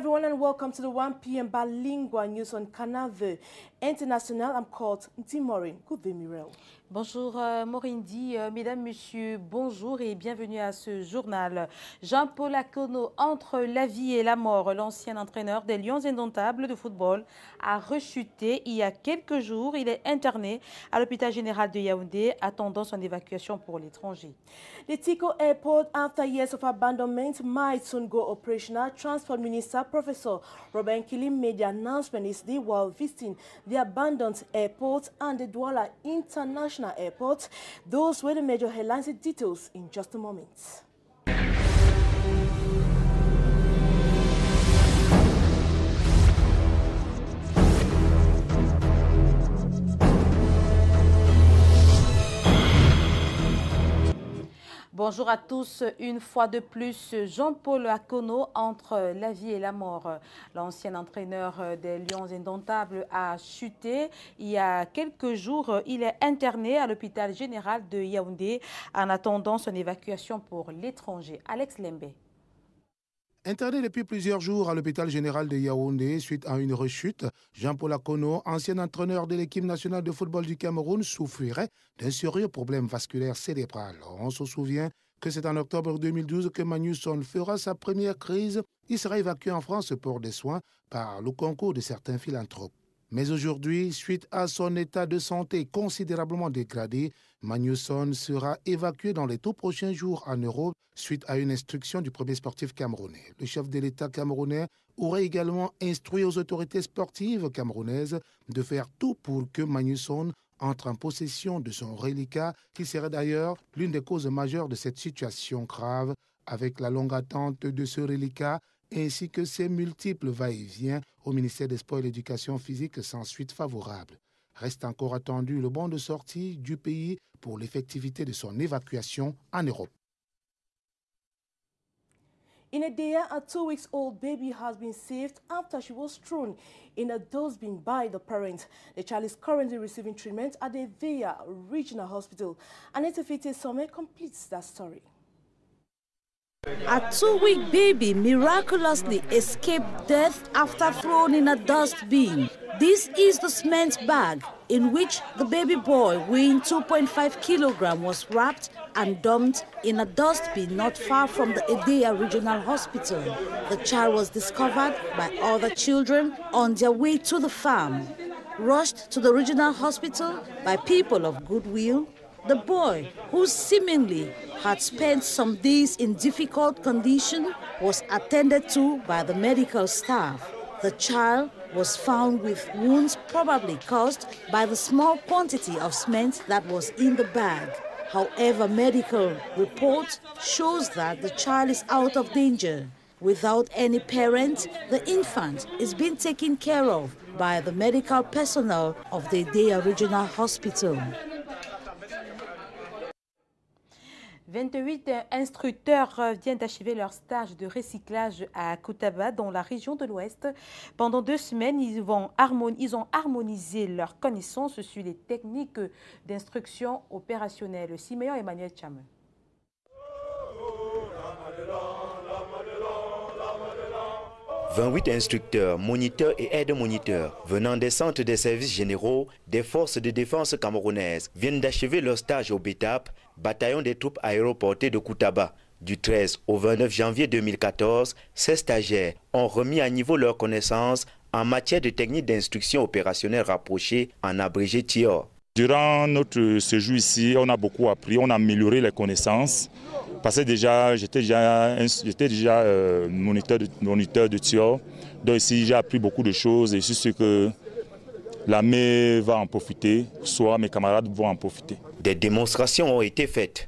everyone and welcome to the 1 p.m. bilingual news on Canal V International. I'm called Timorine. Good day, Mirel. Bonjour Morindi, mesdames, messieurs, bonjour et bienvenue à ce journal. Jean-Paul Akono, entre la vie et la mort, l'ancien entraîneur des Lions indomptables de football a rechuté il y a quelques jours. Il est interné à l'hôpital général de Yaoundé, attendant son évacuation pour l'étranger. The Tico Airport, after years of abandonment, might soon go operational. Transport Minister Professor Robert Kilim made the announcement yesterday while visiting the abandoned airport and the Douala International Airport. Those were the major headlines. Details in just a moment. Bonjour à tous. Une fois de plus, Jean-Paul Akono, entre la vie et la mort. L'ancien entraîneur des Lions indomptables a chuté. Il y a quelques jours, il est interné à l'hôpital général de Yaoundé en attendant son évacuation pour l'étranger. Alex Lembe. Interné depuis plusieurs jours à l'hôpital général de Yaoundé suite à une rechute, Jean-Paul Akono, ancien entraîneur de l'équipe nationale de football du Cameroun, souffrirait d'un sérieux problème vasculaire cérébral. On se souvient que c'est en octobre 2012 que Magnusson fera sa première crise. Il sera évacué en France pour des soins par le concours de certains philanthropes. Mais aujourd'hui, suite à son état de santé considérablement dégradé, Magnusson sera évacué dans les tout prochains jours en Europe suite à une instruction du premier sportif camerounais. Le chef de l'État camerounais aurait également instruit aux autorités sportives camerounaises de faire tout pour que Magnusson entre en possession de son reliquat, qui serait d'ailleurs l'une des causes majeures de cette situation grave, avec la longue attente de ce reliquat ainsi que ses multiples va-et-vient au ministère des Sports et de l'Éducation physique sans suite favorable. Reste encore attendu le bon de sortie du pays pour l'effectivité de son évacuation en Europe. In Edea, a 2-week-old baby has been saved after she was thrown in a dustbin by the parent. The child is currently receiving treatment at the Edea Regional Hospital. Aneta Fite Some completes that story. A 2-week baby miraculously escaped death after thrown in a dustbin. This is the cement bag in which the baby boy weighing 2.5 kilograms was wrapped and dumped in a dustbin not far from the Edea Regional Hospital. The child was discovered by other children on their way to the farm. Rushed to the regional hospital by people of goodwill, the boy, who seemingly had spent some days in difficult condition, was attended to by the medical staff. The child was found with wounds probably caused by the small quantity of cement that was in the bag. However, medical report shows that the child is out of danger. Without any parent, the infant is being taken care of by the medical personnel of the Edea Regional Hospital. 28 instructeurs viennent d'achever leur stage de recyclage à Koutaba, dans la région de l'Ouest. Pendant 2 semaines, ils ont harmonisé leurs connaissances sur les techniques d'instruction opérationnelle. Siméon Emmanuel Chame. 28 instructeurs, moniteurs et aides-moniteurs venant des centres des services généraux des forces de défense camerounaises viennent d'achever leur stage au BETAP, bataillon des troupes aéroportées de Koutaba. Du 13 au 29 janvier 2014, ces stagiaires ont remis à niveau leurs connaissances en matière de techniques d'instruction opérationnelle rapprochée, en abrégé TIOR. Durant notre séjour ici, on a beaucoup appris, on a amélioré les connaissances. Parce que j'étais déjà moniteur de TIOR. Donc ici, j'ai appris beaucoup de choses et je suis sûr que l'armée va en profiter, soit mes camarades vont en profiter. Des démonstrations ont été faites.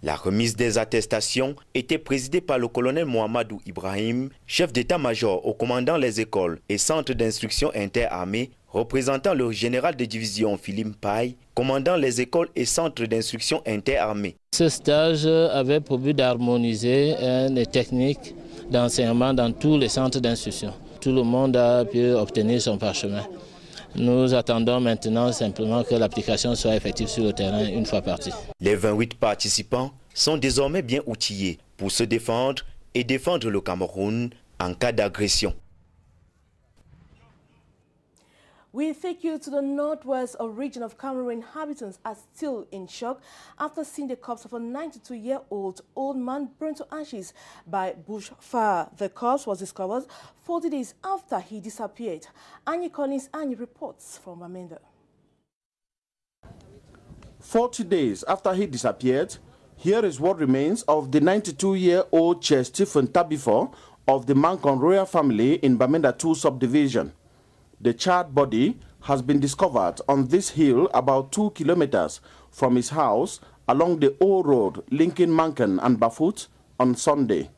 La remise des attestations était présidée par le colonel Mohamedou Ibrahim, chef d'état-major au commandant les écoles et centres d'instruction interarmées, représentant le général de division Philippe Paye, commandant les écoles et centres d'instruction interarmées. Ce stage avait pour but d'harmoniser les techniques d'enseignement dans tous les centres d'instruction. Tout le monde a pu obtenir son parchemin. Nous attendons maintenant simplement que l'application soit effective sur le terrain une fois partie. Les 28 participants sont désormais bien outillés pour se défendre et défendre le Cameroun en cas d'agression. We take you to the northwest region of Cameroon. Inhabitants are still in shock after seeing the corpse of a 92-year-old old man burned to ashes by bushfire. The corpse was discovered 40 days after he disappeared. Annie Collins, Annie reports from Amenda. 40 days after he disappeared, here is what remains of the 92-year-old Chair Stephen Tabifor of the Mankon royal family in Bamenda 2 subdivision. The charred body has been discovered on this hill about 2 kilometers from his house along the old road linking Mankon and Bafut on Sunday.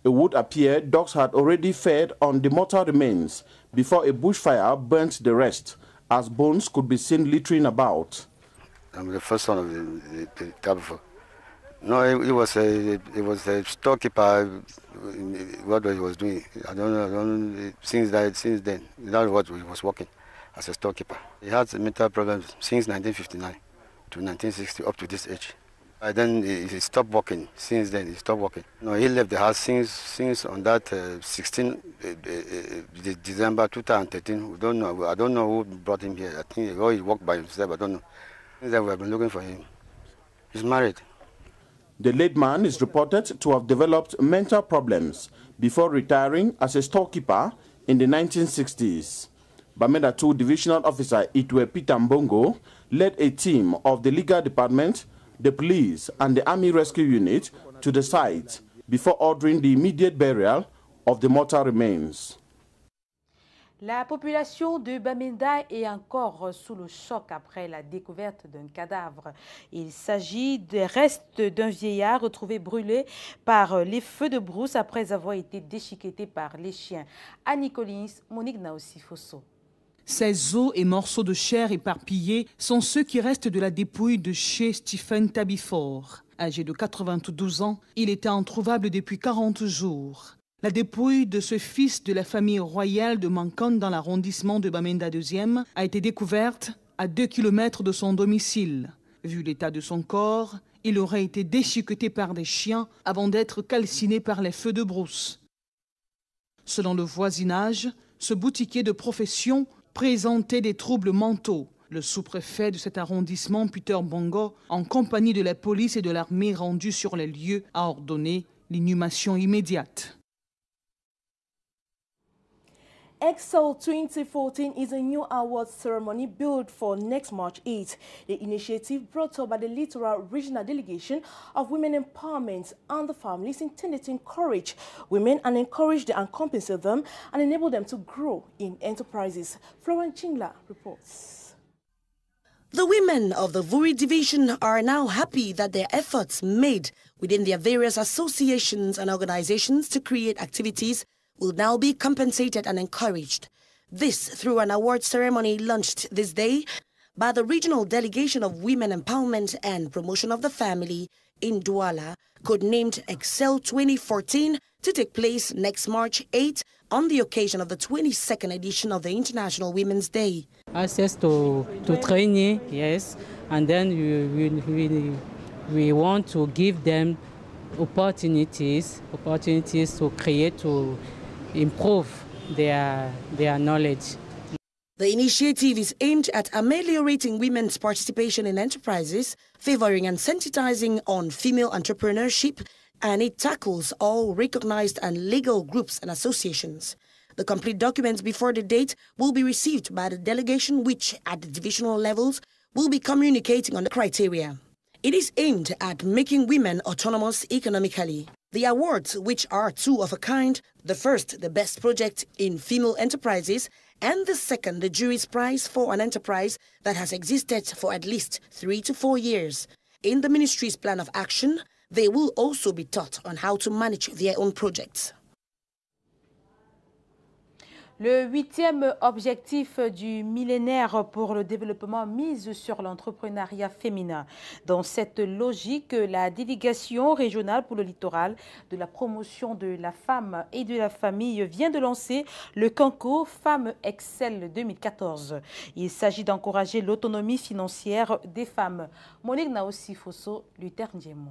It would appear dogs had already fed on the mortal remains before a bushfire burnt the rest, as bones could be seen littering about. I'm the first son of the Tabifor. No, it was a storekeeper. What he was doing, I don't know. Since then, that's what he was working as a storekeeper. He had mental problems since 1959 to 1960, up to this age. And then he stopped working. Since then, he stopped working. No, he left the house since on that 16 December 2013. We don't know. I don't know who brought him here. I think he worked by himself. I don't know. Since then, we have been looking for him. He's married. The late man is reported to have developed mental problems before retiring as a storekeeper in the 1960s. Bamenda 2 Divisional Officer Itwe Peter Mbongo led a team of the legal department, the police and the Army Rescue Unit to the site before ordering the immediate burial of the mortal remains. La population de Bamenda est encore sous le choc après la découverte d'un cadavre. Il s'agit des restes d'un vieillard retrouvé brûlé par les feux de brousse après avoir été déchiqueté par les chiens. Annie Collins, Monique Naossi-Fosso. Ces os et morceaux de chair éparpillés sont ceux qui restent de la dépouille de chez Stephen Tabifor. Âgé de 92 ans, il était introuvable depuis 40 jours. La dépouille de ce fils de la famille royale de Mankon dans l'arrondissement de Bamenda 2e a été découverte à 2 km de son domicile. Vu l'état de son corps, il aurait été déchiqueté par des chiens avant d'être calciné par les feux de brousse. Selon le voisinage, ce boutiquier de profession présentait des troubles mentaux. Le sous-préfet de cet arrondissement, Peter Bongo, en compagnie de la police et de l'armée rendue sur les lieux, a ordonné l'inhumation immédiate. Excel 2014 is a new awards ceremony billed for next March 8. The initiative brought up by the Littoral Regional Delegation of Women Empowerment and the Family is intended to encourage women and encourage them and compensate them and enable them to grow in enterprises. Florence Chingla reports. The women of the Vuri division are now happy that their efforts made within their various associations and organizations to create activities will now be compensated and encouraged. This through an award ceremony launched this day by the Regional Delegation of Women Empowerment and Promotion of the Family in Douala, codenamed Excel 2014, to take place next March 8 on the occasion of the 22nd edition of the International Women's Day. Access to training, yes, and then we want to give them opportunities to create, to improve their knowledge. The initiative is aimed at ameliorating women's participation in enterprises, favoring and sensitizing on female entrepreneurship, and it tackles all recognized and legal groups and associations. The complete documents before the date will be received by the delegation, which at the divisional levels will be communicating on the criteria. It is aimed at making women autonomous economically. The awards, which are two of a kind, the first, the best project in female enterprises, and the second, the jury's prize for an enterprise that has existed for at least 3 to 4 years. In the ministry's plan of action, they will also be taught on how to manage their own projects. Le 8e objectif du millénaire pour le développement mise sur l'entrepreneuriat féminin. Dans cette logique, la délégation régionale pour le littoral de la promotion de la femme et de la famille vient de lancer le concours Femmes Excel 2014. Il s'agit d'encourager l'autonomie financière des femmes. Monique Naossi Fosso, Luther Ndiemo.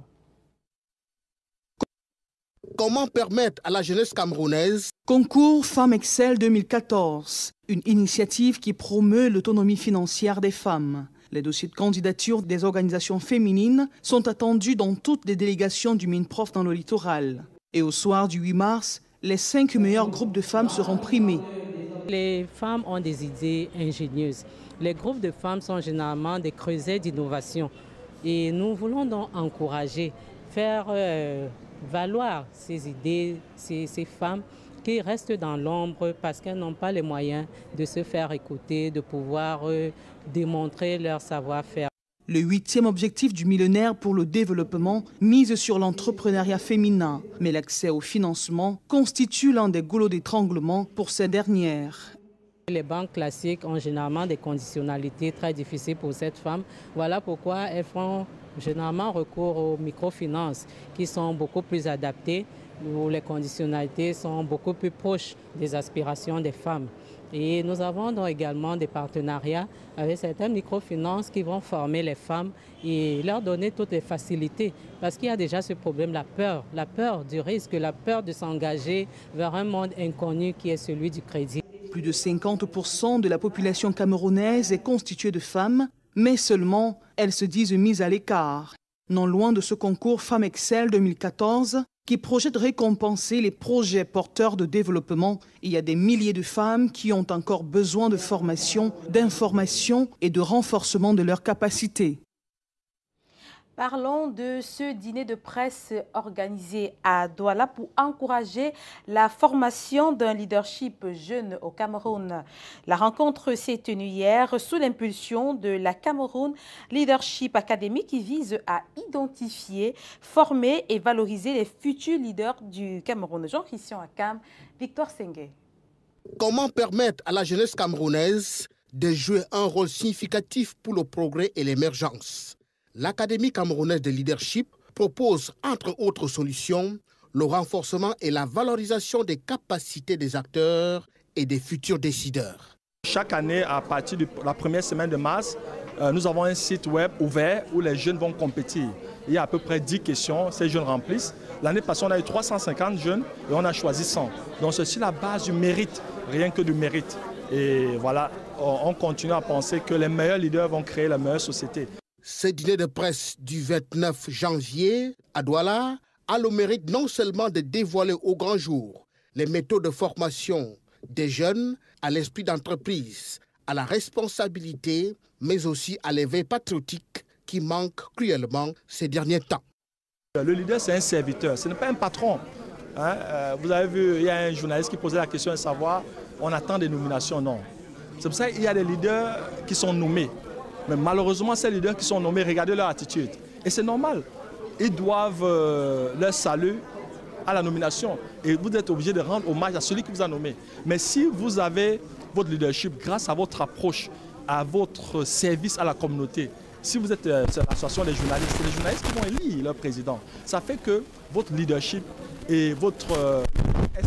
Comment permettre à la jeunesse camerounaise? Concours Femmes Excel 2014, une initiative qui promeut l'autonomie financière des femmes. Les dossiers de candidature des organisations féminines sont attendus dans toutes les délégations du MINPROF dans le littoral. Et au soir du 8 mars, les 5 meilleurs groupes de femmes seront primés. Les femmes ont des idées ingénieuses. Les groupes de femmes sont généralement des creusets d'innovation. Et nous voulons donc encourager, faire valoir ces idées, ces femmes qui restent dans l'ombre parce qu'elles n'ont pas les moyens de se faire écouter, de pouvoir démontrer leur savoir-faire. Le 8e objectif du millénaire pour le développement mise sur l'entrepreneuriat féminin. Mais l'accès au financement constitue l'un des goulots d'étranglement pour ces dernières. Les banques classiques ont généralement des conditionnalités très difficiles pour cette femme. Voilà pourquoi elles font généralement recours aux microfinances qui sont beaucoup plus adaptées, où les conditionnalités sont beaucoup plus proches des aspirations des femmes. Et nous avons donc également des partenariats avec certaines microfinances qui vont former les femmes et leur donner toutes les facilités. Parce qu'il y a déjà ce problème, la peur du risque, la peur de s'engager vers un monde inconnu qui est celui du crédit. Plus de 50% de la population camerounaise est constituée de femmes, mais seulement elles se disent mises à l'écart. Non loin de ce concours Femmes Excel 2014, qui projette de récompenser les projets porteurs de développement, il y a des milliers de femmes qui ont encore besoin de formation, d'information et de renforcement de leurs capacités. Parlons de ce dîner de presse organisé à Douala pour encourager la formation d'un leadership jeune au Cameroun. La rencontre s'est tenue hier sous l'impulsion de la Cameroun Leadership Academy qui vise à identifier, former et valoriser les futurs leaders du Cameroun. Jean-Christian Akam, Victoire Sengue. Comment permettre à la jeunesse camerounaise de jouer un rôle significatif pour le progrès et l'émergence? L'Académie camerounaise de leadership propose, entre autres solutions, le renforcement et la valorisation des capacités des acteurs et des futurs décideurs. Chaque année, à partir de la première semaine de mars, nous avons un site web ouvert où les jeunes vont compétir. Il y a à peu près 10 questions, ces jeunes remplissent. L'année passée, on a eu 350 jeunes et on a choisi 100. Donc c'est sur la base du mérite, rien que du mérite. Et voilà, on continue à penser que les meilleurs leaders vont créer la meilleure société. Ce dîner de presse du 29 janvier à Douala a le mérite non seulement de dévoiler au grand jour les méthodes de formation des jeunes à l'esprit d'entreprise, à la responsabilité, mais aussi à l'éveil patriotique qui manque cruellement ces derniers temps. Le leader, c'est un serviteur, ce n'est pas un patron. Vous avez vu, il y a un journaliste qui posait la question de savoir, on attend des nominations, non. C'est pour ça qu'il y a des leaders qui sont nommés. Mais malheureusement, ces leaders qui sont nommés, regardez leur attitude. Et c'est normal. Ils doivent leur salut à la nomination. Et vous êtes obligé de rendre hommage à celui qui vous a nommé. Mais si vous avez votre leadership grâce à votre approche, à votre service à la communauté, si vous êtes l'association des journalistes, c'est les journalistes qui vont élire leur président. Ça fait que votre leadership est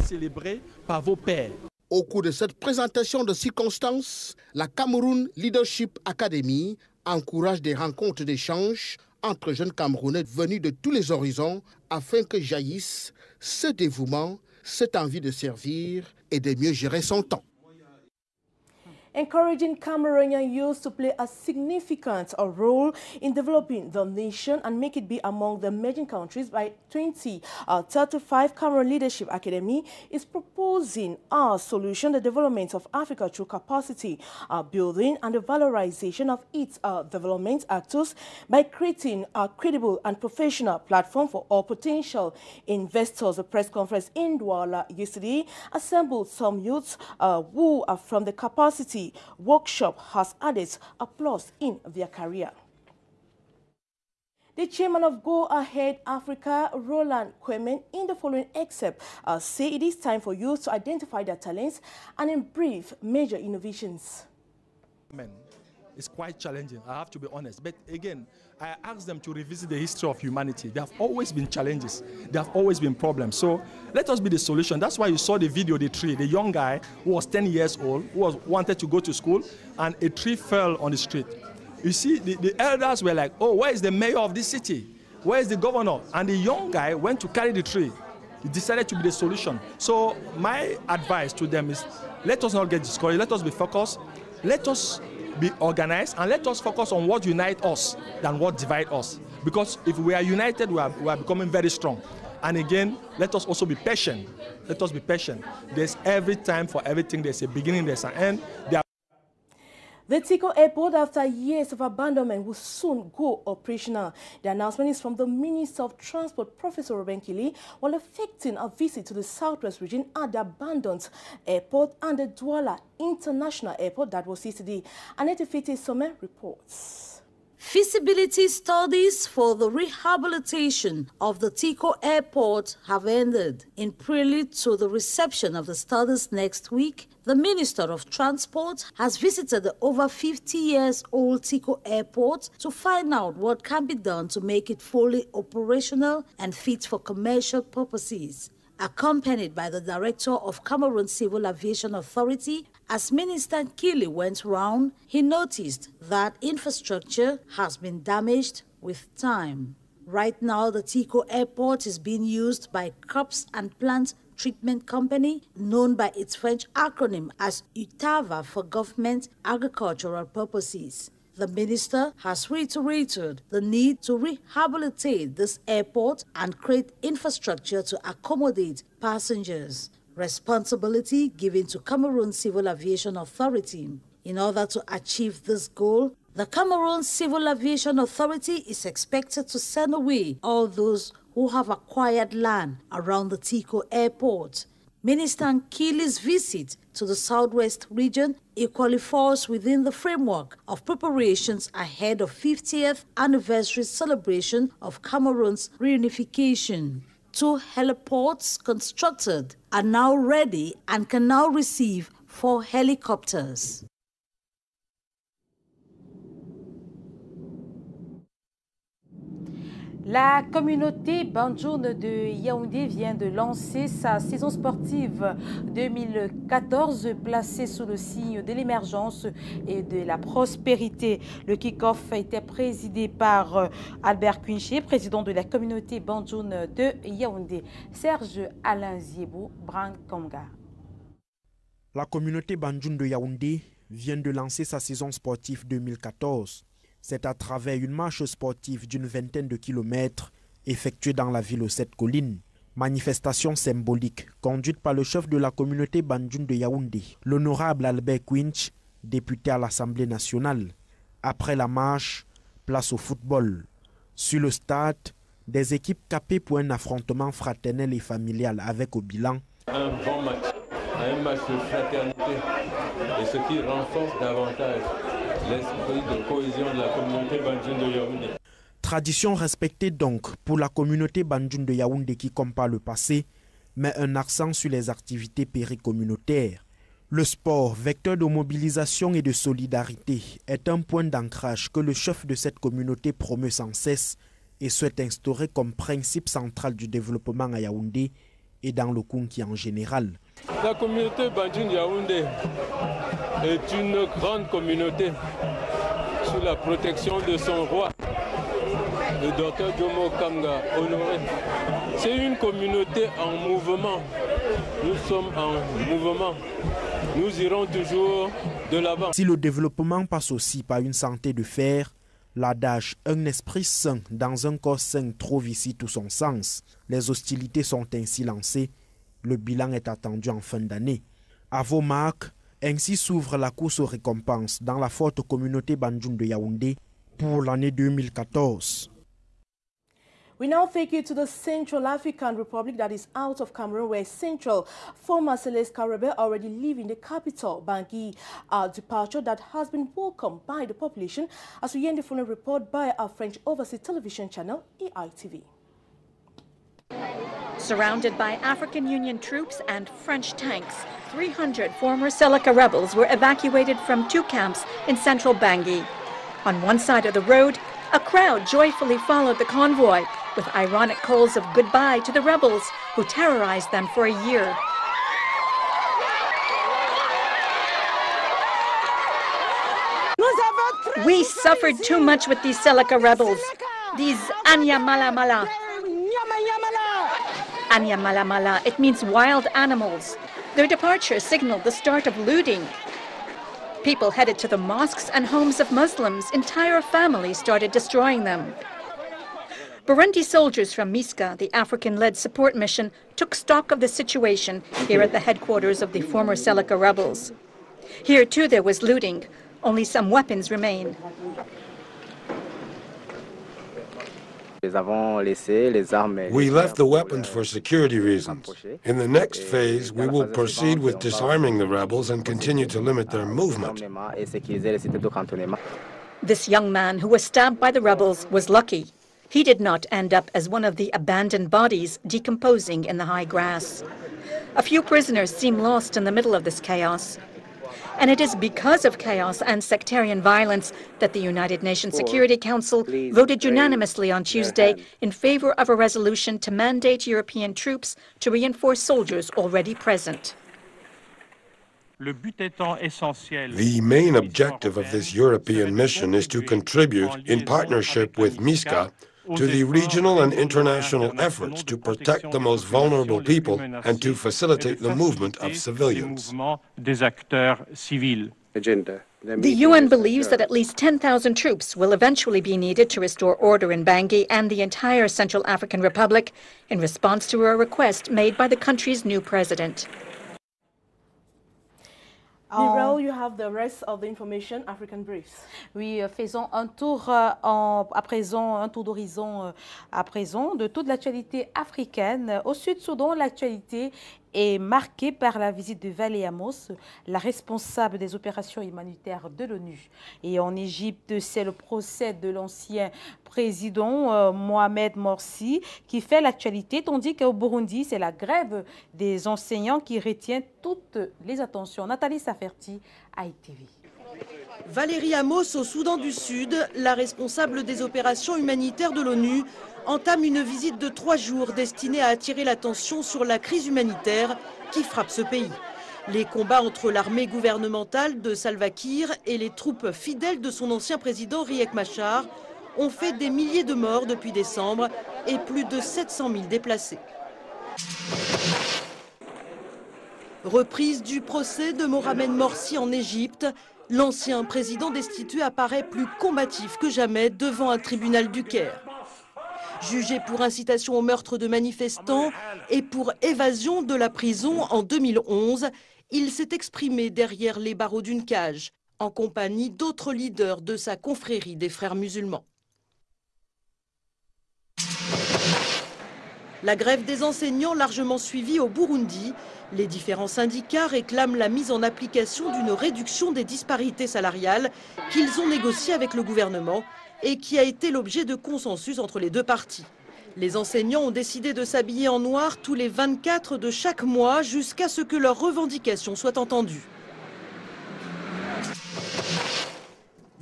célébré par vos pairs. Au cours de cette présentation de circonstances, la Cameroun Leadership Academy encourage des rencontres d'échange entre jeunes Camerounais venus de tous les horizons afin que jaillisse ce dévouement, cette envie de servir et de mieux gérer son temps. Encouraging Cameroonian youth to play a significant role in developing the nation and make it be among the emerging countries by 2035, Cameroon Leadership Academy is proposing a solution, the development of Africa through capacity building and the valorization of its development actors by creating a credible and professional platform for all potential investors. A press conference in Douala yesterday assembled some youths who are from the capacity workshop has added applause in their career. The chairman of Go Ahead Africa, Roland Kwemen, in the following excerpt, say it is time for youth to identify their talents and in brief major innovations. It's quite challenging, I have to be honest. But again, I asked them to revisit the history of humanity. There have always been challenges. There have always been problems. So let us be the solution. That's why you saw the video, the tree, the young guy who was 10 years old, who wanted to go to school, and a tree fell on the street. You see, the elders were like, oh, where is the mayor of this city? Where is the governor? And the young guy went to carry the tree. He decided to be the solution. So my advice to them is, let us not get discouraged. Let us be focused. Let us be organized, and let us focus on what unites us than what divides us. Because if we are united, we are becoming very strong. And again, let us also be patient. Let us be patient. There's every time for everything. There's a beginning, there's an end. The Tiko Airport, after years of abandonment, will soon go operational. The announcement is from the Minister of Transport, Professor Robben Kili, while effecting a visit to the Southwest region at the abandoned airport and the Douala International Airport that was yesterday. Annette Fete Sommer reports. Feasibility studies for the rehabilitation of the Tiko Airport have ended. In prelude to the reception of the studies next week, the Minister of Transport has visited the over 50 years old Tiko Airport to find out what can be done to make it fully operational and fit for commercial purposes. Accompanied by the Director of Cameroon Civil Aviation Authority, as Minister Kili went round, he noticed that infrastructure has been damaged with time. Right now, the Tiko Airport is being used by Crops and Plant Treatment Company, known by its French acronym as UTAVA for Government Agricultural Purposes. The minister has reiterated the need to rehabilitate this airport and create infrastructure to accommodate passengers. Responsibility given to Cameroon Civil Aviation Authority. In order to achieve this goal, the Cameroon Civil Aviation Authority is expected to send away all those who have acquired land around the Tiko Airport. Minister Nkili's visit to the Southwest region equally falls within the framework of preparations ahead of 50th anniversary celebration of Cameroon's reunification. 2 heliports constructed are now ready and can now receive 4 helicopters. La communauté Banjoun de Yaoundé vient de lancer sa saison sportive 2014 placée sous le signe de l'émergence et de la prospérité. Le kick-off a été présidé par Albert Quinché, président de la communauté Banjoun de Yaoundé. Serge Alain Ziebou, Brankomga. La communauté Banjoun de Yaoundé vient de lancer sa saison sportive 2014. C'est à travers une marche sportive d'une vingtaine de kilomètres effectuée dans la ville aux 7 collines. Manifestation symbolique conduite par le chef de la communauté Banjoun de Yaoundé, l'honorable Albert Quinch, député à l'Assemblée nationale. Après la marche, place au football. Sur le stade, des équipes capées pour un affrontement fraternel et familial avec au bilan un bon match, un match de fraternité, et ce qui renforce davantage l'esprit de cohésion de la communauté Banjoun de Yaoundé. Tradition respectée donc pour la communauté Banjoun de Yaoundé qui, comme par le passé, met un accent sur les activités péricommunautaires. Le sport, vecteur de mobilisation et de solidarité, est un point d'ancrage que le chef de cette communauté promeut sans cesse et souhaite instaurer comme principe central du développement à Yaoundé et dans le Kounki en général. La communauté Banjoun Yaoundé est une grande communauté sous la protection de son roi, le docteur Jomo Kamga honoré. C'est une communauté en mouvement. Nous sommes en mouvement. Nous irons toujours de l'avant. Si le développement passe aussi par une santé de fer, l'adage « un esprit sain dans un corps sain » trouve ici tout son sens. Les hostilités sont ainsi lancées. Le bilan est attendu en fin d'année. À vos marques, ainsi s'ouvre la course aux récompenses dans la forte communauté Banjoun de Yaoundé pour l'année 2014. We now take you to the Central African Republic, that is out of Cameroon, where Central former Celeste Karebe already live in the capital, Bangui. A departure that has been welcomed by the population, as we hear in the following report by our French overseas television channel, EITV. Surrounded by African Union troops and French tanks, 300 former Seleka rebels were evacuated from 2 camps in central Bangui. On one side of the road, a crowd joyfully followed the convoy, with ironic calls of goodbye to the rebels who terrorized them for a year. We suffered too much with these Seleka rebels, these Anya Mala Mala. Anya Mala Mala, it means wild animals. Their departure signaled the start of looting. People headed to the mosques and homes of Muslims. Entire families started destroying them. Burundi soldiers from MISCA, the African-led support mission, took stock of the situation here at the headquarters of the former Seleka rebels. Here, too, there was looting. Only some weapons remain. We left the weapons for security reasons. In the next phase, we will proceed with disarming the rebels and continue to limit their movement. This young man who was stabbed by the rebels was lucky. He did not end up as one of the abandoned bodies decomposing in the high grass. A few prisoners seem lost in the middle of this chaos. And it is because of chaos and sectarian violence that the United Nations Security Council voted unanimously on Tuesday in favor of a resolution to mandate European troops to reinforce soldiers already present. The main objective of this European mission is to contribute, in partnership with MISCA, to the regional and international efforts to protect the most vulnerable people and to facilitate the movement of civilians. The UN believes that at least 10,000 troops will eventually be needed to restore order in Bangui and the entire Central African Republic in response to a request made by the country's new president. Mirel, you have the rest of the information, African Briefs. Oui, faisons un tour à présent, un tour d'horizon à présent de toute l'actualité africaine. Au Sud-Soudan, l'actualité est marquée par la visite de Valérie Amos, la responsable des opérations humanitaires de l'ONU. Et en Égypte, c'est le procès de l'ancien président Mohamed Morsi qui fait l'actualité, tandis qu'au Burundi, c'est la grève des enseignants qui retient toutes les attentions. Nathalie Saferti, ITV. Valérie Amos, au Soudan du Sud, la responsable des opérations humanitaires de l'ONU, entame une visite de 3 jours destinée à attirer l'attention sur la crise humanitaire qui frappe ce pays. Les combats entre l'armée gouvernementale de Salva Kiir et les troupes fidèles de son ancien président Riek Machar ont fait des milliers de morts depuis décembre et plus de 700 000 déplacés. Reprise du procès de Mohamed Morsi en Égypte, l'ancien président destitué apparaît plus combatif que jamais devant un tribunal du Caire. Jugé pour incitation au meurtre de manifestants et pour évasion de la prison en 2011, il s'est exprimé derrière les barreaux d'une cage, en compagnie d'autres leaders de sa confrérie des frères musulmans. La grève des enseignants largement suivie au Burundi, les différents syndicats réclament la mise en application d'une réduction des disparités salariales qu'ils ont négociée avec le gouvernement et qui a été l'objet de consensus entre les deux parties. Les enseignants ont décidé de s'habiller en noir tous les 24 de chaque mois jusqu'à ce que leurs revendications soient entendues.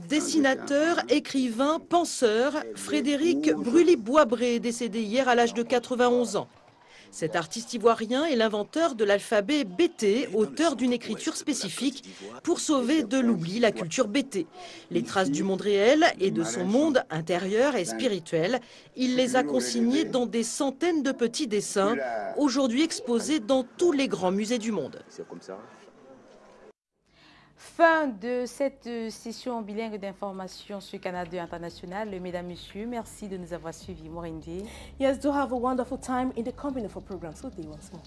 Dessinateur, écrivain, penseur, Frédéric Brully-Boisbré est décédé hier à l'âge de 91 ans. Cet artiste ivoirien est l'inventeur de l'alphabet BT, auteur d'une écriture spécifique pour sauver de l'oubli la culture BT. Les traces du monde réel et de son monde intérieur et spirituel, il les a consignées dans des centaines de petits dessins, aujourd'hui exposés dans tous les grands musées du monde. Fin de cette session bilingue d'information sur Canada International. Mesdames, Messieurs, merci de nous avoir suivis. Morindi. Yes, do have a wonderful time in the company for programs. Good day once more.